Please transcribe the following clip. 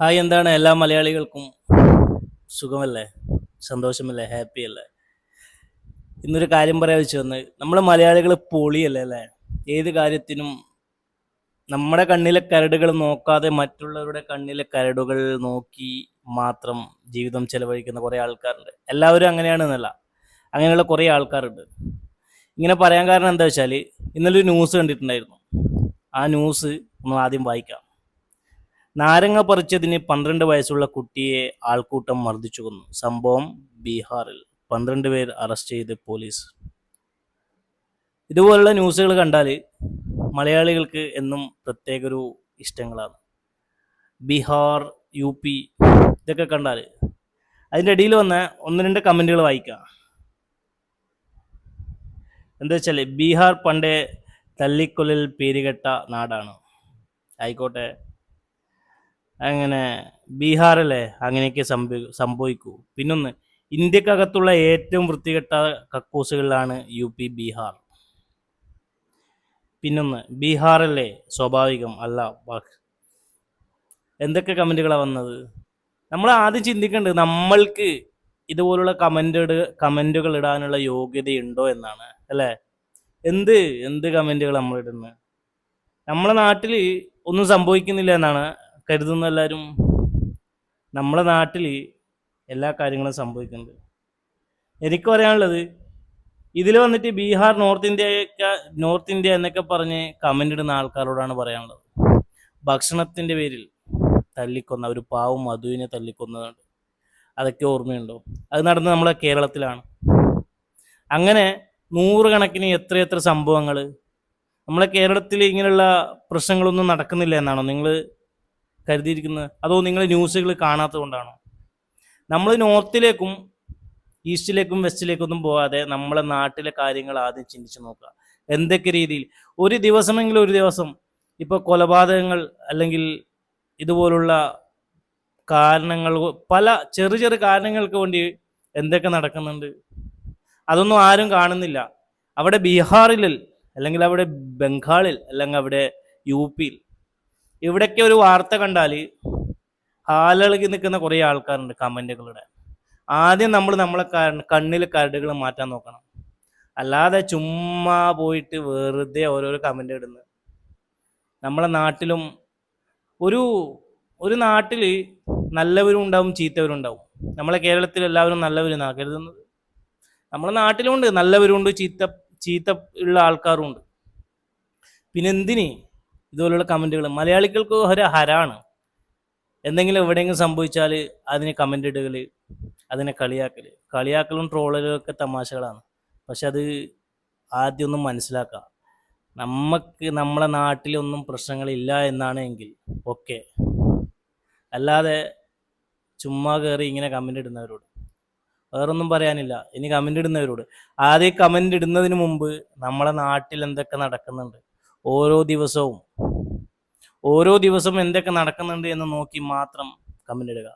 Hi, എന്താണ് എല്ലാ മലയാളികൾക്കും സുഖമല്ലേ? സന്തോഷമല്ലേ? ഹാപ്പി അല്ലേ? ഇന്നൊരു കാര്യം പറയാൻ വെച്ച് വന്ന്, നമ്മൾ മലയാളികൾ പൊളിയല്ലേ അല്ലേ? ഏത് കാര്യത്തിനും നമ്മുടെ കണ്ണിലെ കരടുകൾ നോക്കാതെ മറ്റുള്ളവരുടെ കണ്ണിലെ കരടുകൾ നോക്കി മാത്രം ജീവിതം ചെലവഴിക്കുന്ന കുറേ ആൾക്കാരുണ്ട്. എല്ലാവരും അങ്ങനെയാണെന്നല്ല, അങ്ങനെയുള്ള കുറേ ആൾക്കാരുണ്ട്. ഇങ്ങനെ പറയാൻ കാരണം എന്താ വെച്ചാൽ, ഇന്നലെ ഒരു ന്യൂസ് കണ്ടിട്ടുണ്ടായിരുന്നു. ആ ന്യൂസ് ഒന്ന് ആദ്യം വായിക്കാം. നാരങ്ങ പറിച്ചതിന് 12 വയസ്സുള്ള കുട്ടിയെ ആൾക്കൂട്ടം മർദ്ദിച്ചു കൊന്നു. സംഭവം ബീഹാറിൽ. 12 പേർ അറസ്റ്റ് ചെയ്ത് പോലീസ്. ഇതുപോലുള്ള ന്യൂസുകൾ കണ്ടാൽ മലയാളികൾക്ക് എന്നും പ്രത്യേക ഒരു ഇഷ്ടങ്ങളാണ്. ബീഹാർ, യു പി ഇതൊക്കെ കണ്ടാൽ അതിൻ്റെ ഇടയിൽ വന്ന ഒന്ന് രണ്ട് കമൻറ്റുകൾ വായിക്കാം. എന്താ വെച്ചാൽ, ബീഹാർ പണ്ടേ തല്ലിക്കൊല്ലിൽ പേരുകെട്ട നാടാണ്. ആയിക്കോട്ടെ, അങ്ങനെ ബീഹാറല്ലേ അങ്ങനെയൊക്കെ സംഭവിക്കൂ. പിന്നൊന്ന്, ഇന്ത്യക്കകത്തുള്ള ഏറ്റവും വൃത്തികെട്ട കക്കൂസുകളിലാണ് യു പി, ബീഹാർ. പിന്നൊന്ന്, ബീഹാറല്ലേ സ്വാഭാവികം അല്ല. എന്തൊക്കെ കമൻറ്റുകളാണ് വന്നത്? നമ്മൾ ആദ്യം ചിന്തിക്കേണ്ടത് നമ്മൾക്ക് ഇതുപോലുള്ള കമൻറ്റുകൾ ഇടാനുള്ള യോഗ്യതയുണ്ടോ എന്നാണ്, അല്ലേ? എന്ത് എന്ത് കമൻറ്റുകൾ നമ്മൾ ഇടുന്നത്? നമ്മളെ നാട്ടിൽ ഒന്നും സംഭവിക്കുന്നില്ല എന്നാണ് കരുതുന്ന എല്ലാവരും. നമ്മളെ നാട്ടിൽ എല്ലാ കാര്യങ്ങളും സംഭവിക്കുന്നുണ്ട്. എനിക്ക് പറയാനുള്ളത്, ഇതിൽ വന്നിട്ട് ബീഹാർ, നോർത്ത് ഇന്ത്യ എന്നൊക്കെ പറഞ്ഞ് കമൻ്റ് ഇടുന്ന ആൾക്കാരോടാണ് പറയാനുള്ളത്. ഭക്ഷണത്തിൻ്റെ പേരിൽ തല്ലിക്കൊന്ന ഒരു പാവം മധുവിനെ തല്ലിക്കൊന്നതുണ്ട്. അതൊക്കെ ഓർമ്മയുണ്ടോ? അത് നടന്നത് നമ്മളെ കേരളത്തിലാണ്. അങ്ങനെ നൂറുകണക്കിന് എത്രയെത്ര സംഭവങ്ങൾ നമ്മളെ കേരളത്തിൽ ഇങ്ങനെയുള്ള പ്രശ്നങ്ങളൊന്നും നടക്കുന്നില്ല എന്നാണോ നിങ്ങൾ കരുതിയിരിക്കുന്നത്? അതോ നിങ്ങൾ ന്യൂസുകൾ കാണാത്തത് കൊണ്ടാണോ? നമ്മൾ നോർത്തിലേക്കും ഈസ്റ്റിലേക്കും വെസ്റ്റിലേക്കൊന്നും പോകാതെ നമ്മളെ നാട്ടിലെ കാര്യങ്ങൾ ആദ്യം ചിന്തിച്ച് നോക്കുക. എന്തൊക്കെ രീതിയിൽ ഒരു ദിവസം ഇപ്പോൾ കൊലപാതകങ്ങൾ അല്ലെങ്കിൽ ഇതുപോലുള്ള കാരണങ്ങൾ, പല ചെറു ചെറു കാരണങ്ങൾക്ക് വേണ്ടി എന്തൊക്കെ നടക്കുന്നുണ്ട്, അതൊന്നും ആരും കാണുന്നില്ല. അവിടെ ബീഹാറിൽ, അല്ലെങ്കിൽ അവിടെ ബംഗാളിൽ, അല്ലെങ്കിൽ അവിടെ യു പിയിൽ, ഇവിടൊക്കെ ഒരു വാർത്ത കണ്ടാൽ ഹാലളകി നിൽക്കുന്ന കുറേ ആൾക്കാരുണ്ട് കമൻറ്റുകളുടെ. ആദ്യം നമ്മളെ കണ്ണിൽ കരടുകൾ മാറ്റാൻ നോക്കണം. അല്ലാതെ ചുമ്മാ പോയിട്ട് വെറുതെ ഓരോരോ കമൻ്റ് ഇടുന്നത്. നമ്മളെ നാട്ടിലും ഒരു ഒരു നാട്ടിൽ നല്ലവരും ഉണ്ടാവും, ചീത്തവരും ഉണ്ടാവും. നമ്മളെ കേരളത്തിൽ എല്ലാവരും നല്ലവരെന്നാണ് കരുതുന്നത്. നമ്മളെ നാട്ടിലുമുണ്ട് നല്ലവരുണ്ട്, ചീത്ത ഉള്ള ആൾക്കാരുണ്ട്. പിന്നെ എന്തിന് ഇതുപോലുള്ള കമൻറ്റുകൾ? മലയാളികൾക്ക് ഒരു ഹരാണ്. എന്തെങ്കിലും എവിടെയെങ്കിലും സംഭവിച്ചാൽ അതിന് കമൻ്റ് ഇടുകൾ, അതിനെ കളിയാക്കലും ട്രോളലും ഒക്കെ തമാശകളാണ്. പക്ഷെ അത് ആദ്യം ഒന്നും മനസ്സിലാക്കുക. നമുക്ക് നമ്മളെ നാട്ടിലൊന്നും പ്രശ്നങ്ങളില്ല എന്നാണ് എങ്കിൽ ഓക്കെ. അല്ലാതെ ചുമ്മാ കയറി ഇങ്ങനെ കമൻ്റ് ഇടുന്നവരോട് വേറൊന്നും പറയാനില്ല. ഇനി കമൻ്റ് ഇടുന്നവരോട്, ആദ്യം കമൻ്റ് ഇടുന്നതിന് മുമ്പ് നമ്മളെ നാട്ടിൽ എന്തൊക്കെ നടക്കുന്നുണ്ട്, ഓരോ ദിവസവും എന്തൊക്കെ നടക്കുന്നുണ്ട് എന്ന് നോക്കി മാത്രം കമൻ്റ് ഇടുക.